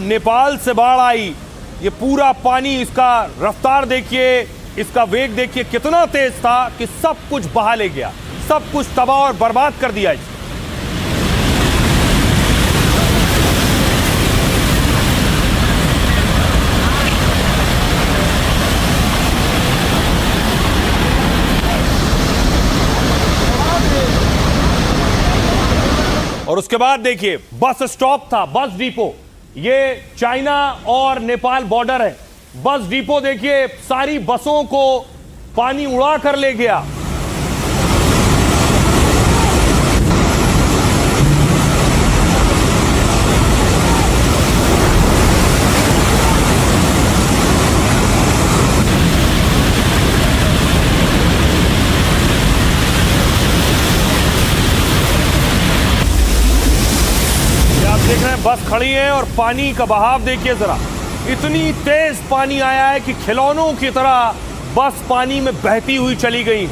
नेपाल से बाढ़ आई, ये पूरा पानी, इसका रफ्तार देखिए, इसका वेग देखिए कितना तेज था कि सब कुछ बहा ले गया, सब कुछ तबाह और बर्बाद कर दिया इसने। और उसके बाद देखिए बस स्टॉप था, बस डिपो, ये चाइना और नेपाल बॉर्डर है। बस डिपो देखिए, सारी बसों को पानी उड़ा कर ले गया। देख रहे हैं बस खड़ी है और पानी का बहाव देखिए जरा, इतनी तेज पानी आया है कि खिलौनों की तरह बस पानी में बहती हुई चली गई।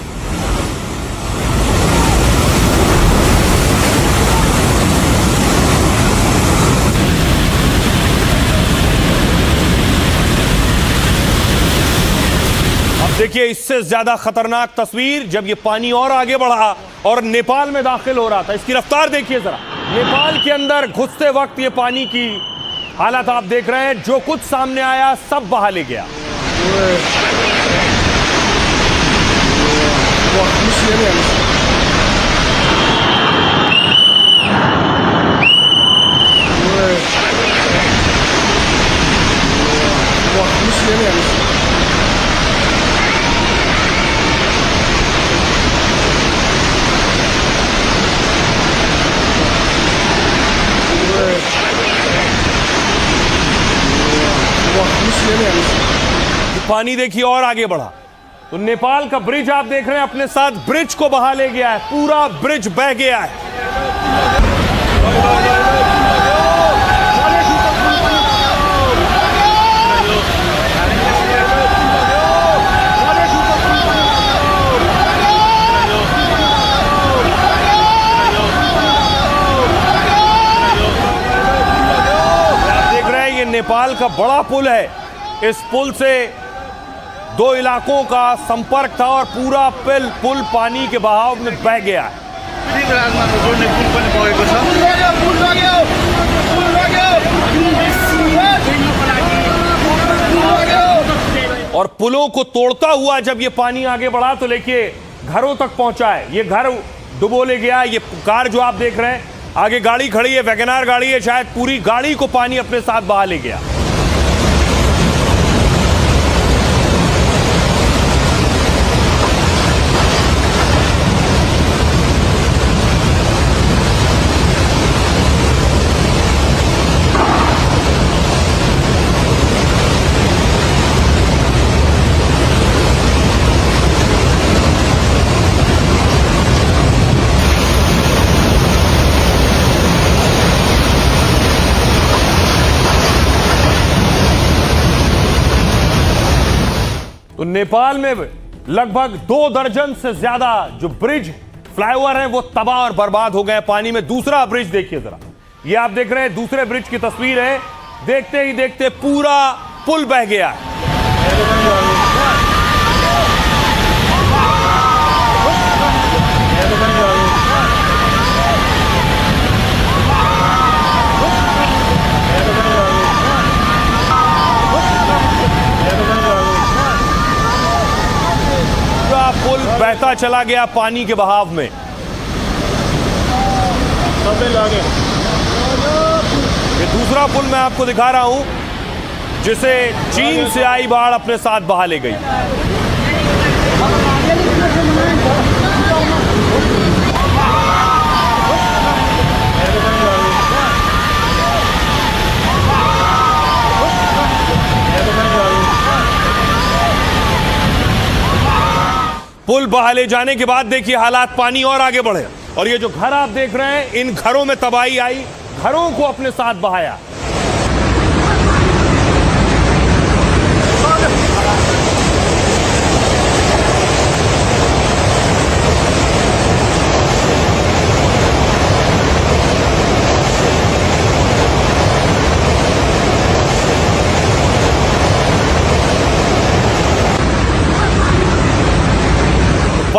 अब देखिए इससे ज्यादा खतरनाक तस्वीर जब ये पानी और आगे बढ़ा और नेपाल में दाखिल हो रहा था। इसकी रफ्तार देखिए जरा, नेपाल के अंदर घुसते वक्त ये पानी की हालत आप देख रहे हैं, जो कुछ सामने आया सब बहा ले गया। पानी देखिए और आगे बढ़ा तो नेपाल का ब्रिज आप देख रहे हैं अपने साथ ब्रिज को बहा ले गया है, पूरा ब्रिज बह गया है। आप देख रहे हैं ये नेपाल का बड़ा पुल है, इस पुल से दो इलाकों का संपर्क था और पूरा पुल पानी के बहाव में बह गया है। और पुलों को तोड़ता हुआ जब ये पानी आगे बढ़ा तो देखिए घरों तक पहुंचा है, ये घर डुबो ले गया। ये कार जो आप देख रहे हैं, आगे गाड़ी खड़ी है, वैगनआर गाड़ी है, शायद पूरी गाड़ी को पानी अपने साथ बहा ले गया। तो नेपाल में लगभग 2 दर्जन से ज्यादा जो ब्रिज फ्लाईओवर हैं वो तबाह और बर्बाद हो गए पानी में। दूसरा ब्रिज देखिए जरा, ये आप देख रहे हैं दूसरे ब्रिज की तस्वीर है, देखते ही देखते पूरा पुल बह गया है। पुल बहता चला गया पानी के बहाव में। ये दूसरा पुल मैं आपको दिखा रहा हूं जिसे चीन से आई बाढ़ अपने साथ बहा ले गई। पुल बहाले जाने के बाद देखिए हालात पानी और आगे बढ़े और ये जो घर आप देख रहे हैं, इन घरों में तबाही आई, घरों को अपने साथ बहाया।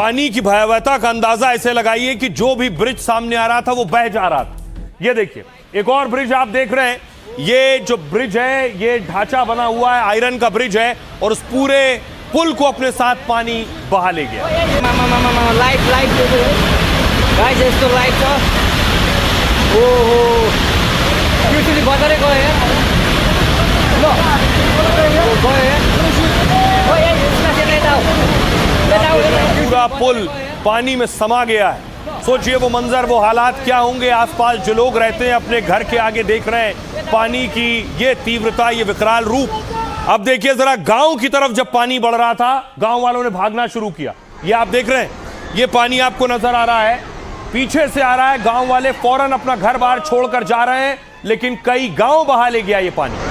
पानी की भयावहता का अंदाजा ऐसे लगाइए कि जो भी ब्रिज सामने आ रहा था वो बह जा रहा था। ये देखिए एक और ब्रिज आप देख रहे हैं, ये जो ब्रिज है ये ढांचा बना हुआ है, आयरन का ब्रिज है और उस पूरे पुल को अपने साथ पानी बहा ले गया। पूरा पुल पानी में समा गया है। सोचिए वो मंजर, वो हालात क्या होंगे। आसपास जो लोग रहते हैं अपने घर के आगे देख रहे हैं पानी की ये तीव्रता, ये विकराल रूप। अब देखिए जरा गांव की तरफ जब पानी बढ़ रहा था, गांव वालों ने भागना शुरू किया। ये आप देख रहे हैं, ये पानी आपको नजर आ रहा है, पीछे से आ रहा है। गांव वाले फौरन अपना घर बार छोड़कर जा रहे हैं, लेकिन कई गांव बहा ले गया ये पानी।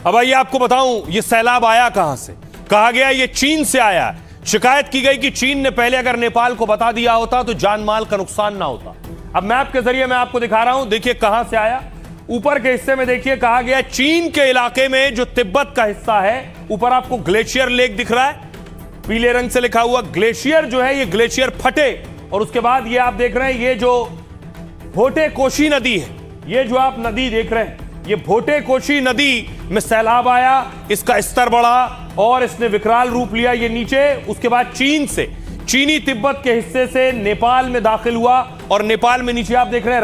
अब आइए आपको बताऊं ये सैलाब आया कहां से। कहा गया ये चीन से आया है। शिकायत की गई कि चीन ने पहले अगर नेपाल को बता दिया होता तो जान माल का नुकसान ना होता। अब मैप के जरिए मैं आपको दिखा रहा हूं, देखिए कहां से आया। ऊपर के हिस्से में देखिए कहा गया चीन के इलाके में जो तिब्बत का हिस्सा है, ऊपर आपको ग्लेशियर लेक दिख रहा है, पीले रंग से लिखा हुआ। ग्लेशियर जो है ये ग्लेशियर फटे और उसके बाद ये आप देख रहे हैं ये जो भोटे कोशी नदी है, ये जो आप नदी देख रहे हैं, ये भोटे कोशी नदी में सैलाब आया, इसका स्तर बढ़ा और इसने विकराल रूप लिया। ये नीचे उसके बाद चीन से, चीनी तिब्बत के हिस्से से नेपाल में दाखिल हुआ और नेपाल में नीचे आप देख रहे हैं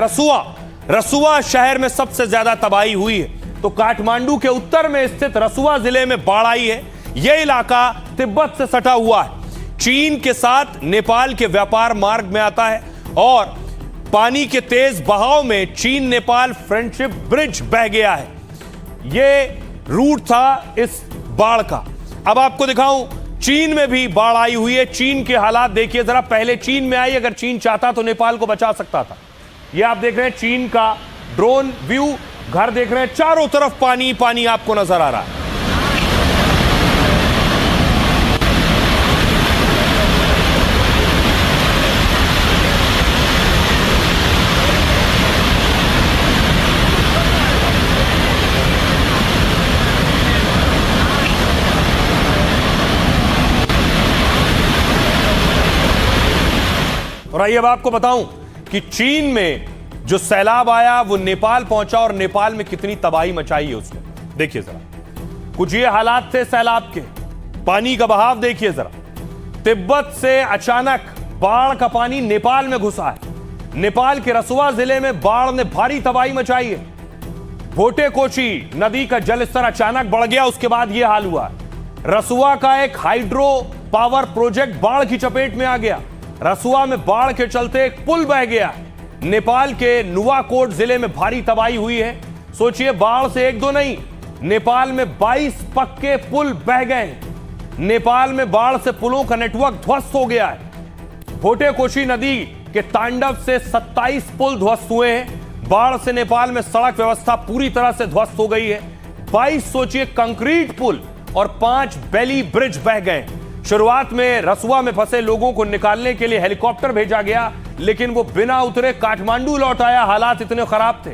रसुआ शहर में सबसे ज्यादा तबाही हुई है। तो काठमांडू के उत्तर में स्थित रसुआ जिले में बाढ़ आई है। यह इलाका तिब्बत से सटा हुआ है, चीन के साथ नेपाल के व्यापार मार्ग में आता है और पानी के तेज बहाव में चीन नेपाल फ्रेंडशिप ब्रिज बह गया है। यह रूट था इस बाढ़ का। अब आपको दिखाऊं चीन में भी बाढ़ आई हुई है। चीन के हालात देखिए जरा। पहले चीन में आई, अगर चीन चाहता तो नेपाल को बचा सकता था। यह आप देख रहे हैं चीन का ड्रोन व्यू, घर देख रहे हैं, चारों तरफ पानी पानी आपको नजर आ रहा है। और आइए अब आपको बताऊं कि चीन में जो सैलाब आया वो नेपाल पहुंचा और नेपाल में कितनी तबाही मचाई है उसने। देखिए जरा, कुछ ये हालात थे सैलाब के। पानी का बहाव देखिए जरा, तिब्बत से अचानक बाढ़ का पानी नेपाल में घुसा है। नेपाल के रसुआ जिले में बाढ़ ने भारी तबाही मचाई है। भोटे कोशी नदी का जलस्तर अचानक बढ़ गया, उसके बाद यह हाल हुआ। रसुआ का एक हाइड्रो पावर प्रोजेक्ट बाढ़ की चपेट में आ गया। रसुआ में बाढ़ के चलते एक पुल बह गया। नेपाल के नुवाकोट जिले में भारी तबाही हुई है। सोचिए बाढ़ से एक दो नहीं, नेपाल में 22 पक्के पुल बह गए। नेपाल में बाढ़ से पुलों का नेटवर्क ध्वस्त हो गया है। भोटे कोशी नदी के तांडव से 27 पुल ध्वस्त हुए हैं। बाढ़ से नेपाल में सड़क व्यवस्था पूरी तरह से ध्वस्त हो गई है। 22 सोचिए कंक्रीट पुल और 5 बेली ब्रिज बह गए। शुरुआत में रसुआ में फंसे लोगों को निकालने के लिए हेलीकॉप्टर भेजा गया, लेकिन वो बिना उतरे काठमांडू लौट आया। हालात इतने खराब थे,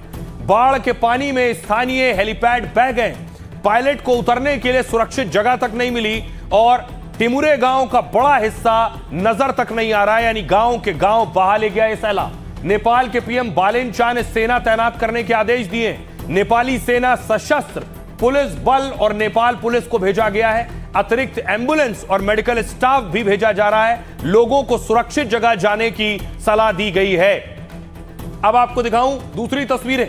बाढ़ के पानी में स्थानीय हेलीपैड बह गए। पायलट को उतरने के लिए सुरक्षित जगह तक नहीं मिली और टिमुरे गांव का बड़ा हिस्सा नजर तक नहीं आ रहा है, यानी गांव के गांव बहा ले गया ये सैलाब। नेपाल के पीएम बालेन शाह ने सेना तैनात करने के आदेश दिए। नेपाली सेना, सशस्त्र पुलिस बल और नेपाल पुलिस को भेजा गया है। अतिरिक्त एम्बुलेंस और मेडिकल स्टाफ भी भेजा जा रहा है। लोगों को सुरक्षित जगह जाने की सलाह दी गई है। अब आपको दिखाऊं दूसरी तस्वीरें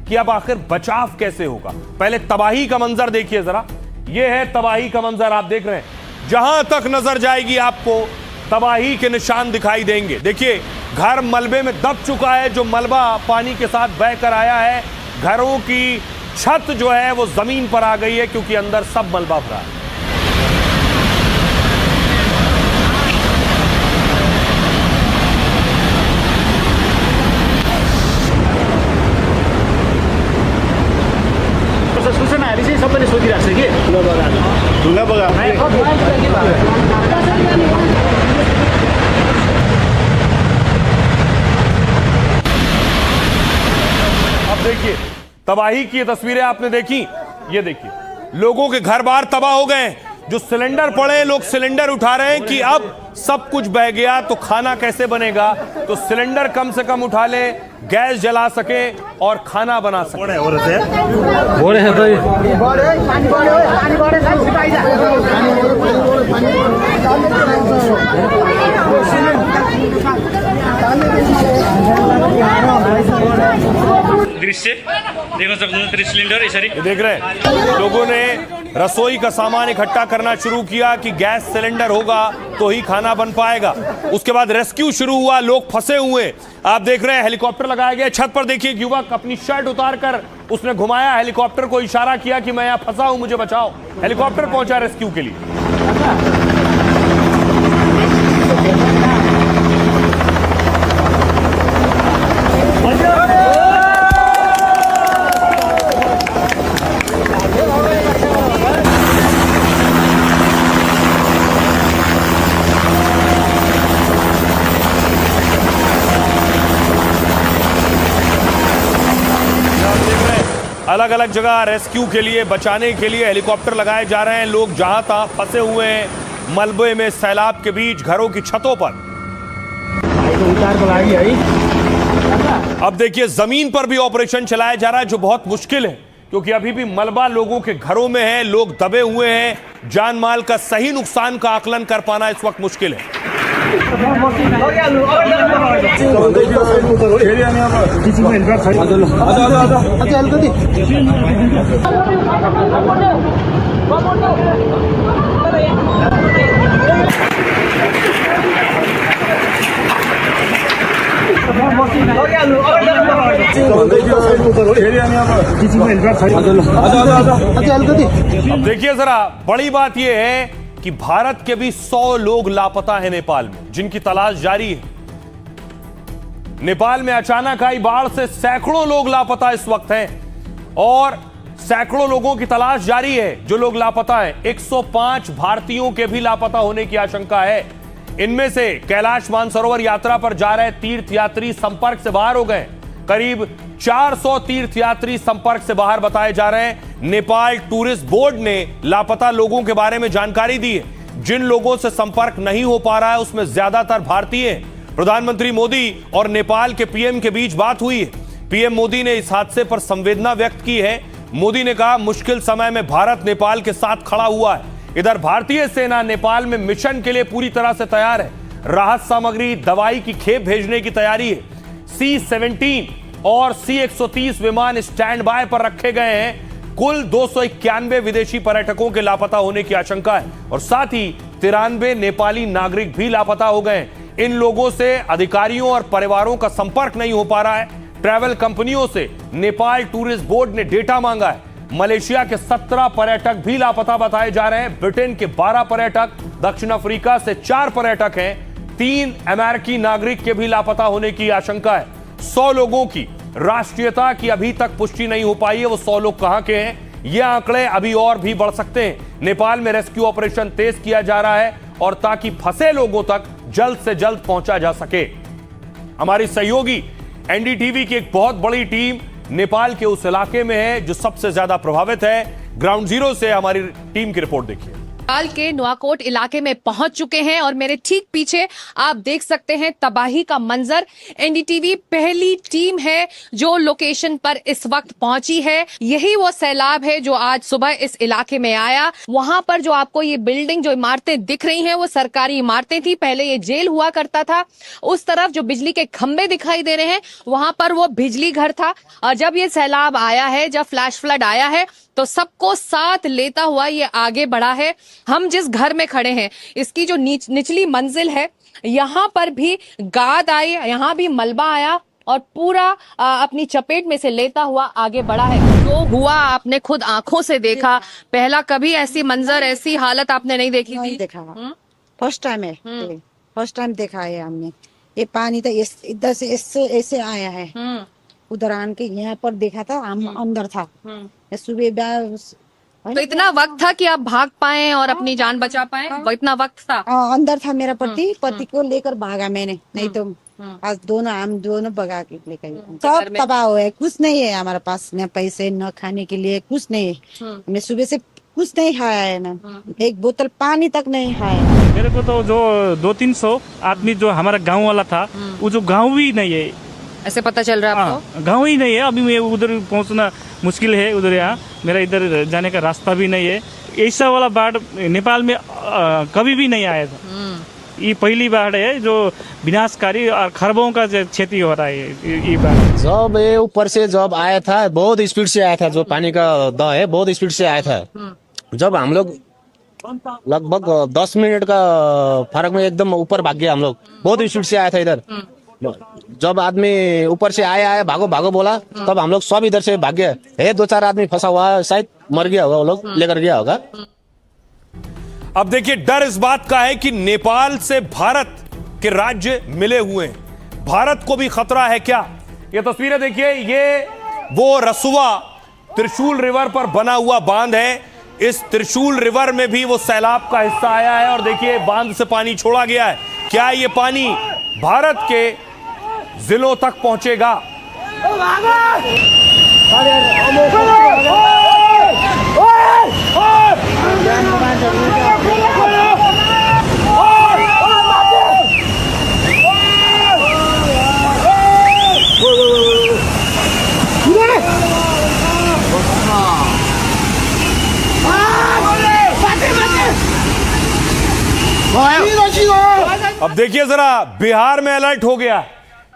कि अब आखिर बचाव कैसे होगा। पहले तबाही का मंजर देखिए जरा। यह है तबाही का मंजर, आप देख रहे हैं। जहां तक नजर जाएगी आपको तबाही के निशान दिखाई देंगे। देखिए घर मलबे में दब चुका है, जो मलबा पानी के साथ बहकर आया है। घरों की छत जो है वो जमीन पर आ गई है क्योंकि अंदर सब मलबा भरा है। सबैले सोधिरहेको छ कि ढुङ्गा बगा अब देखिए तबाही की ये तस्वीरें आपने देखी। ये देखिए लोगों के घर बार तबाह हो गए, जो सिलेंडर पड़े लोग सिलेंडर उठा रहे हैं कि अब सब कुछ बह गया तो खाना कैसे बनेगा, तो सिलेंडर कम से कम उठा ले, गैस जला सके और खाना बना सके। हो रहे हैं दृश्य देख सक्नुहुन्छ सिलिन्डर यसरी ये देख रहे हैं लोगों ने रसोई का सामान इकट्ठा करना शुरू किया कि गैस सिलेंडर होगा तो ही खाना बन पाएगा। उसके बाद रेस्क्यू शुरू हुआ, लोग फंसे हुए आप देख रहे हैं, हेलीकॉप्टर लगाया गया। छत पर देखिए एक युवक अपनी शर्ट उतारकर उसने घुमाया हेलीकॉप्टर को, इशारा किया कि मैं यहाँ फंसा हूं, मुझे बचाओ। हेलीकॉप्टर पहुंचा रेस्क्यू के लिए। अलग अलग जगह रेस्क्यू के लिए, बचाने के लिए हेलीकॉप्टर लगाए जा रहे हैं। लोग जहां तहां फंसे हुए हैं मलबे में, सैलाब के बीच, घरों की छतों पर। अब देखिए जमीन पर भी ऑपरेशन चलाया जा रहा है, जो बहुत मुश्किल है क्योंकि अभी भी मलबा लोगों के घरों में है, लोग दबे हुए हैं। जान माल का सही नुकसान का आकलन कर पाना इस वक्त मुश्किल है। अब देखिए जरा बड़ी बात यह है कि भारत के भी 100 लोग लापता हैं नेपाल में, जिनकी तलाश जारी है। नेपाल में अचानक आई बाढ़ से सैकड़ों लोग लापता इस वक्त हैं और सैकड़ों लोगों की तलाश जारी है। जो लोग लापता हैं 105 भारतीयों के भी लापता होने की आशंका है। इनमें से कैलाश मानसरोवर यात्रा पर जा रहे तीर्थयात्री संपर्क से बाहर हो गए। करीब 400 तीर्थयात्री संपर्क से बाहर बताए जा रहे हैं। नेपाल टूरिस्ट बोर्ड ने लापता लोगों के बारे में जानकारी दी है। जिन लोगों से संपर्क नहीं हो पा रहा है उसमें ज्यादातर भारतीय हैं। प्रधानमंत्री मोदी और नेपाल के पीएम के बीच बात हुई है। पीएम मोदी ने इस हादसे पर संवेदना व्यक्त की है। मोदी ने कहा मुश्किल समय में भारत नेपाल के साथ खड़ा हुआ है। इधर भारतीय सेना नेपाल में मिशन के लिए पूरी तरह से तैयार है। राहत सामग्री, दवाई की खेप भेजने की तैयारी है। C-17 और C-130 विमान स्टैंड बाय पर रखे गए हैं। कुल 291 विदेशी पर्यटकों के लापता होने की आशंका है और साथ ही 93 नेपाली नागरिक भी लापता हो गए। इन लोगों से अधिकारियों और परिवारों का संपर्क नहीं हो पा रहा है। ट्रैवल कंपनियों से नेपाल टूरिस्ट बोर्ड ने डेटा मांगा है। मलेशिया के 17 पर्यटक भी लापता बताए जा रहे हैं। ब्रिटेन के 12 पर्यटक, दक्षिण अफ्रीका से 4 पर्यटक हैं। 3 अमेरिकी नागरिक के भी लापता होने की आशंका है। 100 लोगों की राष्ट्रीयता की अभी तक पुष्टि नहीं हो पाई है। वो 100 लोग कहां के हैं, ये आंकड़े अभी और भी बढ़ सकते हैं। नेपाल में रेस्क्यू ऑपरेशन तेज किया जा रहा है और ताकि फंसे लोगों तक जल्द से जल्द पहुंचा जा सके। हमारी सहयोगी एनडीटीवी की एक बहुत बड़ी टीम नेपाल के उस इलाके में है जो सबसे ज्यादा प्रभावित है। ग्राउंड जीरो से हमारी टीम की रिपोर्ट देखिए। नेपाल के नुआकोट इलाके में पहुंच चुके हैं और मेरे ठीक पीछे आप देख सकते हैं तबाही का मंजर। एनडीटीवी पहली टीम है जो लोकेशन पर इस वक्त पहुंची है। यही वो सैलाब है जो आज सुबह इस इलाके में आया। वहां पर जो आपको ये बिल्डिंग, जो इमारतें दिख रही हैं, वो सरकारी इमारतें थी। पहले ये जेल हुआ करता था। उस तरफ जो बिजली के खंभे दिखाई दे रहे हैं वहां पर वो बिजली घर था। और जब ये सैलाब आया है, जब फ्लैश फ्लड आया है, तो सबको साथ लेता हुआ ये आगे बढ़ा है। हम जिस घर में खड़े हैं इसकी जो निचली मंजिल है, यहाँ पर भी गाद आई, यहाँ भी मलबा आया और पूरा अपनी चपेट में से लेता हुआ आगे बढ़ा है। जो हुआ आपने खुद आंखों से देखा। पहला कभी ऐसी मंजर, ऐसी हालत आपने नहीं देखी थी? नहीं देखा, फर्स्ट टाइम है। फर्स्ट टाइम देखा है हमने। ये पानी तो इधर से ऐसे आया है। उधर आन के यहाँ पर देखा था, हम अंदर था। सुबह तो इतना वक्त था कि आप भाग पाए और अपनी जान बचा पाए? वो इतना वक्त था? अंदर था मेरा पति को लेकर भागा मैंने, नहीं तो आज हम दोनों भगा के लेकर सब तबाह हुए। कुछ नहीं है हमारे पास, न पैसे न खाने के लिए, कुछ नहीं है। हमने सुबह से कुछ नहीं खाया है ना, एक बोतल पानी तक नहीं खाया। मेरे को तो जो 200-300 आदमी जो हमारा गांव वाला था, वो जो गांव ही नहीं है, ऐसे पता चल रहा है आपको? गांव ही नहीं है। अभी मैं उधर पहुंचना मुश्किल है, उधर यहाँ मेरा इधर जाने का रास्ता भी नहीं है। ऐसा वाला बाढ़ नेपाल में कभी भी नहीं आया था। ये पहली बाढ़ है जो विनाशकारी और खरबों का क्षति हो रहा है ये बाढ़। जब ये ऊपर से जब आया था, बहुत स्पीड से आया था, जो पानी का दह है बहुत स्पीड से आया था। जब हम लोग लगभग 10 मिनट का फर्क में एकदम ऊपर भाग गया, हम लोग बहुत स्पीड से आया था इधर। जब आदमी ऊपर से आया भागो भागो बोला, तब हम लोग सब इधर से भाग गए। है 2-4 आदमी फंसा हुआ, शायद मर गया होगा, वो लोग लेकर गया होगा। अब देखिए, डर इस बात का है कि नेपाल से भारत के राज्य मिले हुए हैं, भारत को भी खतरा है क्या? ये तस्वीरें देखिए, ये वो रसुआ त्रिशूल रिवर पर बना हुआ बांध है। इस त्रिशूल रिवर में भी वो सैलाब का हिस्सा आया है और देखिए बांध से पानी छोड़ा गया है। क्या ये पानी भारत के जिलों तक पहुंचेगा? अब देखिए जरा, बिहार में अलर्ट हो गया।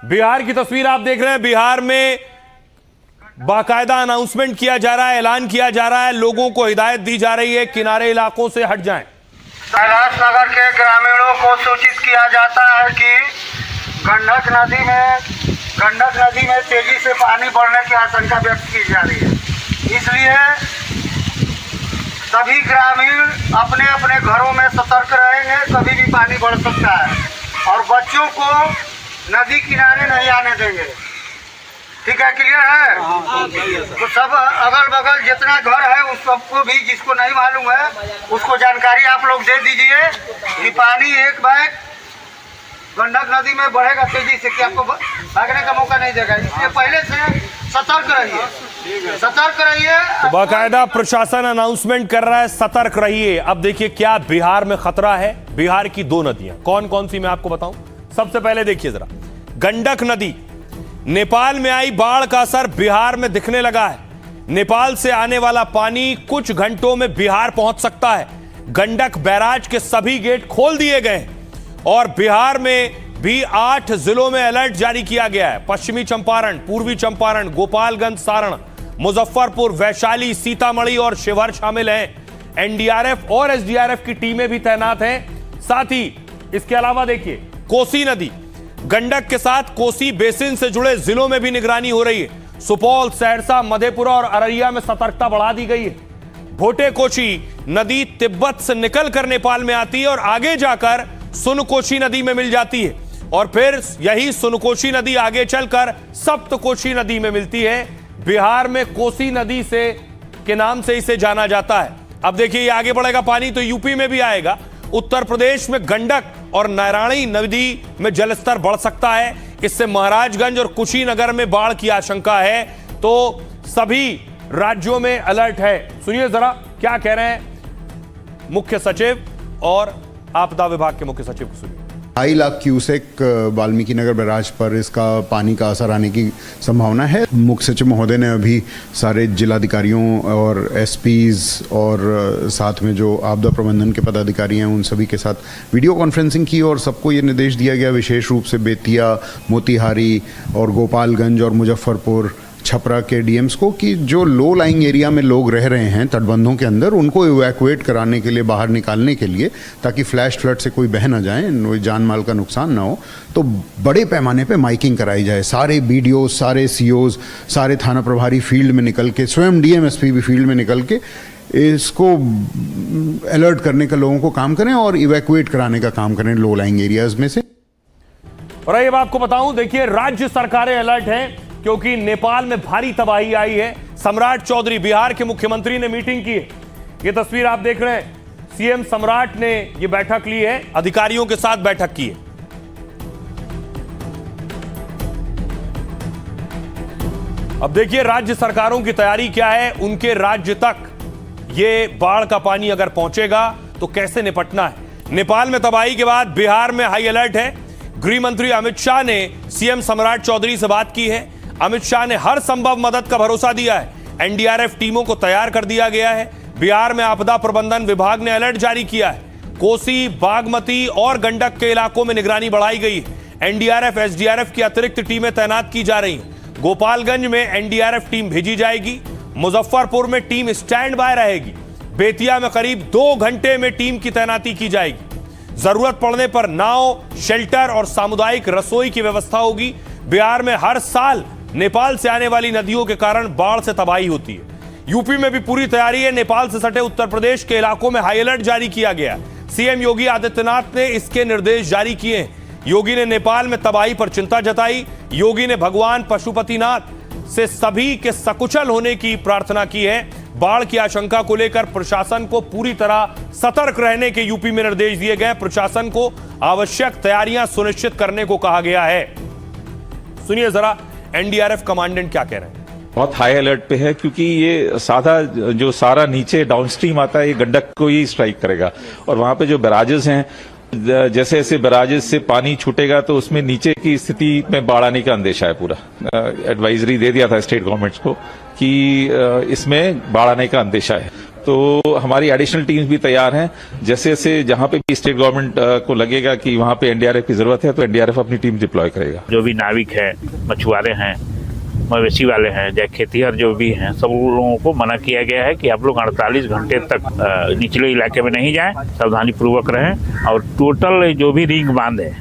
बिहार की तस्वीर आप देख रहे हैं। बिहार में बाकायदा अनाउंसमेंट किया जा रहा है, ऐलान किया जा रहा है, लोगों को हिदायत दी जा रही है किनारे इलाकों से हट जाएं। कैलाश नगर के ग्रामीणों को सूचित किया जाता है कि गंडक नदी में तेजी से पानी बढ़ने की आशंका व्यक्त की जा रही है। इसलिए सभी ग्रामीण अपने अपने घरों में सतर्क रहेंगे, कभी भी पानी बढ़ सकता है और बच्चों को नदी किनारे नहीं आने देंगे। ठीक है, क्लियर है? तो सब अगल बगल जितना घर है उस सबको भी, जिसको नहीं मालूम है उसको जानकारी आप लोग दे दीजिए कि पानी एक बैग गंडक नदी में बढ़ेगा तेजी से, कि आपको भागने का मौका नहीं देगा। इसलिए पहले से सतर्क रहिए। तो बाकायदा प्रशासन अनाउंसमेंट कर रहा है, सतर्क रहिए। अब देखिए क्या बिहार में खतरा है। बिहार की 2 नदियां कौन कौन सी मैं आपको बताऊं। सबसे पहले देखिए जरा, गंडक नदी, नेपाल में आई बाढ़ का असर बिहार में दिखने लगा है। नेपाल से आने वाला पानी कुछ घंटों में बिहार पहुंच सकता है। गंडक बैराज के सभी गेट खोल दिए गए और बिहार में भी 8 जिलों में अलर्ट जारी किया गया है। पश्चिमी चंपारण, पूर्वी चंपारण, गोपालगंज, सारण, मुजफ्फरपुर, वैशाली, सीतामढ़ी और शिवहर शामिल हैं। एनडीआरएफ और एसडीआरएफ की टीमें भी तैनात हैं। साथ ही इसके अलावा देखिए, कोसी नदी, गंडक के साथ कोसी बेसिन से जुड़े जिलों में भी निगरानी हो रही है। सुपौल, सहरसा, मधेपुरा और अररिया में सतर्कता बढ़ा दी गई है। भोटे-कोशी नदी तिब्बत से निकलकर नेपाल में आती है और आगे जाकर सुनकोशी नदी में मिल जाती है और फिर यही सुनकोशी नदी आगे चलकर सप्तकोशी नदी में मिलती है। बिहार में कोसी नदी से के नाम से इसे जाना जाता है। अब देखिए, ये आगे बढ़ेगा पानी तो यूपी में भी आएगा। उत्तर प्रदेश में गंडक और नारायणी नदी में जलस्तर बढ़ सकता है। इससे महाराजगंज और कुशीनगर में बाढ़ की आशंका है। तो सभी राज्यों में अलर्ट है। सुनिए जरा क्या कह रहे हैं मुख्य सचिव और आपदा विभाग के मुख्य सचिव को सुनिए। 2.5 लाख क्यूसेक वाल्मीकि नगर बैराज पर इसका पानी का असर आने की संभावना है। मुख्य सचिव महोदय ने अभी सारे जिलाधिकारियों और एसपीज और साथ में जो आपदा प्रबंधन के पदाधिकारी हैं उन सभी के साथ वीडियो कॉन्फ्रेंसिंग की और सबको ये निर्देश दिया गया, विशेष रूप से बेतिया, मोतिहारी और गोपालगंज और मुजफ्फरपुर, छपरा के डीएम्स को, कि जो लो लाइंग एरिया में लोग रह रहे हैं तटबंधों के अंदर, उनको इवैक्यूएट कराने के लिए, बाहर निकालने के लिए, ताकि फ्लैश फ्लड से कोई बह ना जाए, जान माल का नुकसान ना हो। तो बड़े पैमाने पे माइकिंग कराई जाए। सारे बीडीओ, सारे सीओज, सारे थाना प्रभारी फील्ड में निकल के, स्वयं डीएमएसपी भी फील्ड में निकल के इसको अलर्ट करने का लोगों को काम करें और इवैक्यूएट कराने का काम करें लो लाइंग एरियाज में से। और ये आपको बताऊं, देखिए राज्य सरकारें अलर्ट हैं क्योंकि नेपाल में भारी तबाही आई है। सम्राट चौधरी, बिहार के मुख्यमंत्री ने मीटिंग की है। ये तस्वीर आप देख रहे हैं, सीएम सम्राट ने ये बैठक ली है, अधिकारियों के साथ बैठक की है। अब देखिए राज्य सरकारों की तैयारी क्या है, उनके राज्य तक ये बाढ़ का पानी अगर पहुंचेगा तो कैसे निपटना है। नेपाल में तबाही के बाद बिहार में हाई अलर्ट है। गृह मंत्री अमित शाह ने सीएम सम्राट चौधरी से बात की है। अमित शाह ने हर संभव मदद का भरोसा दिया है। एनडीआरएफ टीमों को तैयार कर दिया गया है। बिहार में आपदा प्रबंधन विभाग ने अलर्ट जारी किया है। कोसी, बागमती और गंडक के इलाकों में निगरानी बढ़ाई गई है। एनडीआरएफ, एसडीआरएफ की अतिरिक्त टीमें तैनात की जा रही हैं। गोपालगंज में एनडीआरएफ टीम भेजी जाएगी। मुजफ्फरपुर में टीम स्टैंड बाय रहेगी। बेतिया में करीब 2 घंटे में टीम की तैनाती की जाएगी। जरूरत पड़ने पर नाव, शेल्टर और सामुदायिक रसोई की व्यवस्था होगी। बिहार में हर साल नेपाल से आने वाली नदियों के कारण बाढ़ से तबाही होती है। यूपी में भी पूरी तैयारी है। नेपाल से सटे उत्तर प्रदेश के इलाकों में हाई अलर्ट जारी किया गया। सीएम योगी आदित्यनाथ ने इसके निर्देश जारी किए हैं। योगी ने नेपाल में तबाही पर चिंता जताई। योगी ने भगवान पशुपतिनाथ से सभी के सकुशल होने की प्रार्थना की है। बाढ़ की आशंका को लेकर प्रशासन को पूरी तरह सतर्क रहने के यूपी में निर्देश दिए गए। प्रशासन को आवश्यक तैयारियां सुनिश्चित करने को कहा गया है। सुनिए जरा एनडीआरएफ कमांडेंट क्या कह रहे हैं। बहुत हाई अलर्ट पे है क्योंकि ये साधा जो सारा नीचे डाउनस्ट्रीम आता है ये गंडक को ही स्ट्राइक करेगा और वहां पे जो बैराजेस हैं, जैसे जैसे बैराजेस से पानी छूटेगा तो उसमें नीचे की स्थिति में बाढ़ आने का अंदेशा है। पूरा एडवाइजरी दे दिया था स्टेट गवर्नमेंट्स को कि इसमें बाढ़ आने का अंदेशा है। तो हमारी एडिशनल टीम्स भी तैयार हैं। जैसे जैसे जहां पे भी स्टेट गवर्नमेंट को लगेगा कि वहां पे एनडीआरएफ की जरूरत है तो एनडीआरएफ अपनी टीम डिप्लॉय करेगा। जो भी नाविक है, मछुआरे हैं, मवेशी वाले हैं, या खेतीहर जो भी हैं, सब लोगों को मना किया गया है कि आप लोग 48 घंटे तक निचले इलाके में नहीं जाएं, सावधानी पूर्वक रहें। और टोटल जो भी रिंग बांध है,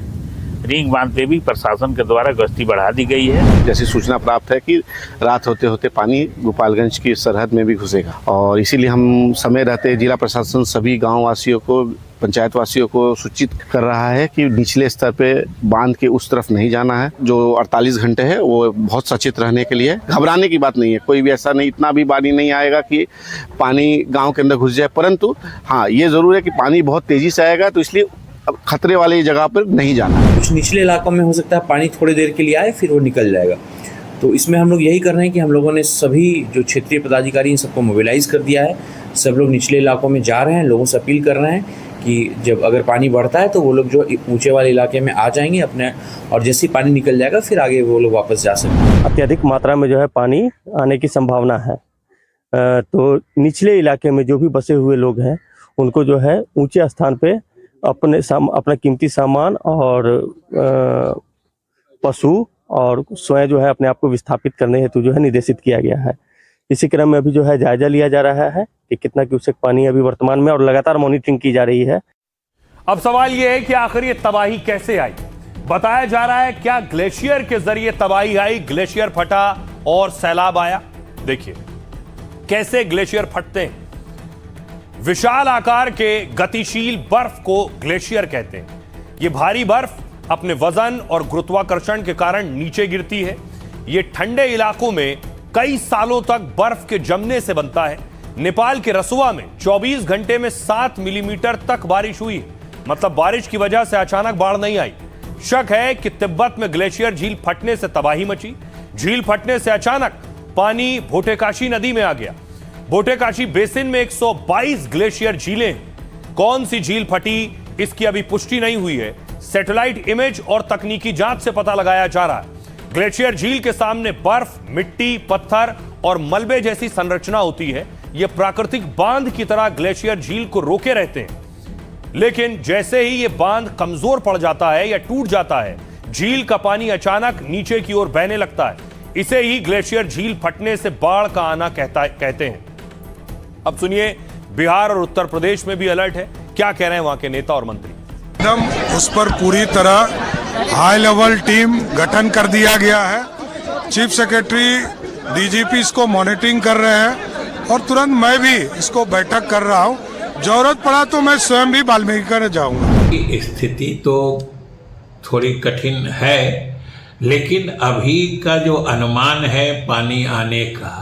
रिंग बांध पे भी प्रशासन के द्वारा गश्ती बढ़ा दी गई है। जैसी सूचना प्राप्त है कि रात होते होते पानी गोपालगंज की सरहद में भी घुसेगा और इसीलिए हम समय रहते जिला प्रशासन सभी गाँव वासियों को, पंचायत वासियों को सूचित कर रहा है कि निचले स्तर पे बांध के उस तरफ नहीं जाना है। जो 48 घंटे है वो बहुत सचेत रहने के लिए, घबराने की बात नहीं है। कोई भी ऐसा नहीं, इतना भी पानी नहीं आएगा कि पानी गांव के अंदर घुस जाए, परंतु हाँ ये जरूर है कि पानी बहुत तेजी से आएगा तो इसलिए अब खतरे वाली जगह पर नहीं जाना है। कुछ निचले इलाकों में हो सकता है पानी थोड़ी देर के लिए आए फिर वो निकल जाएगा। तो इसमें हम लोग यही कर रहे हैं कि हम लोगों ने सभी जो क्षेत्रीय पदाधिकारी इन सबको मोबिलाइज कर दिया है। सब लोग निचले इलाकों में जा रहे हैं, लोगों से अपील कर रहे हैं कि जब अगर पानी बढ़ता है तो वो लोग जो ऊंचे वाले इलाके में आ जाएंगे अपने, और जैसे ही पानी निकल जाएगा फिर आगे वो लोग वापस जा सकते हैं। अत्यधिक मात्रा में जो है पानी आने की संभावना है। तो निचले इलाके में जो भी बसे हुए लोग हैं उनको जो है ऊंचे स्थान पे अपना कीमती सामान और पशु और स्वयं जो है अपने आप को विस्थापित करने हेतु जो है निर्देशित किया गया है। इसी क्रम में अभी जो है जायजा लिया जा रहा है कि कितना क्यूसेक पानी अभी वर्तमान में, और लगातार मॉनिटरिंग की जा रही है। अब सवाल यह है कि आखिर ये तबाही कैसे आई। बताया जा रहा है क्या ग्लेशियर के जरिए तबाही आई, ग्लेशियर फटा और सैलाब आया। देखिए कैसे ग्लेशियर फटते हैं। विशाल आकार के गतिशील बर्फ को ग्लेशियर कहते हैं। यह भारी बर्फ अपने वजन और गुरुत्वाकर्षण के कारण नीचे गिरती है। यह ठंडे इलाकों में कई सालों तक बर्फ के जमने से बनता है। नेपाल के रसुआ में 24 घंटे में 7 मिलीमीटर तक बारिश हुई है। मतलब बारिश की वजह से अचानक बाढ़ नहीं आई। शक है कि तिब्बत में ग्लेशियर झील फटने से तबाही मची। झील फटने से अचानक पानी भोटेकाशी नदी में आ गया। भोटेकाशी बेसिन में 122 ग्लेशियर झीलें हैं। कौन सी झील फटी इसकी अभी पुष्टि नहीं हुई है। सैटेलाइट इमेज और तकनीकी जांच से पता लगाया जा रहा है। ग्लेशियर झील के सामने बर्फ, मिट्टी, पत्थर और मलबे जैसी संरचना होती है। यह प्राकृतिक बांध की तरह ग्लेशियर झील को रोके रहते हैं, लेकिन जैसे ही यह बांध कमजोर पड़ जाता है या टूट जाता है, झील का पानी अचानक नीचे की ओर बहने लगता है। इसे ही ग्लेशियर झील फटने से बाढ़ का आना कहते हैं। अब सुनिए बिहार और उत्तर प्रदेश में भी अलर्ट है। क्या कह रहे हैं वहां के नेता और मंत्री। एकदम उस पर पूरी तरह हाई लेवल टीम गठन कर दिया गया है। चीफ सेक्रेटरी, डीजीपी इसको मॉनिटरिंग कर रहे हैं और तुरंत मैं भी इसको बैठक कर रहा हूं। जरूरत पड़ा तो मैं स्वयं भी वाल्मीकि जाऊंगा। स्थिति तो थोड़ी कठिन है, लेकिन अभी का जो अनुमान है पानी आने का,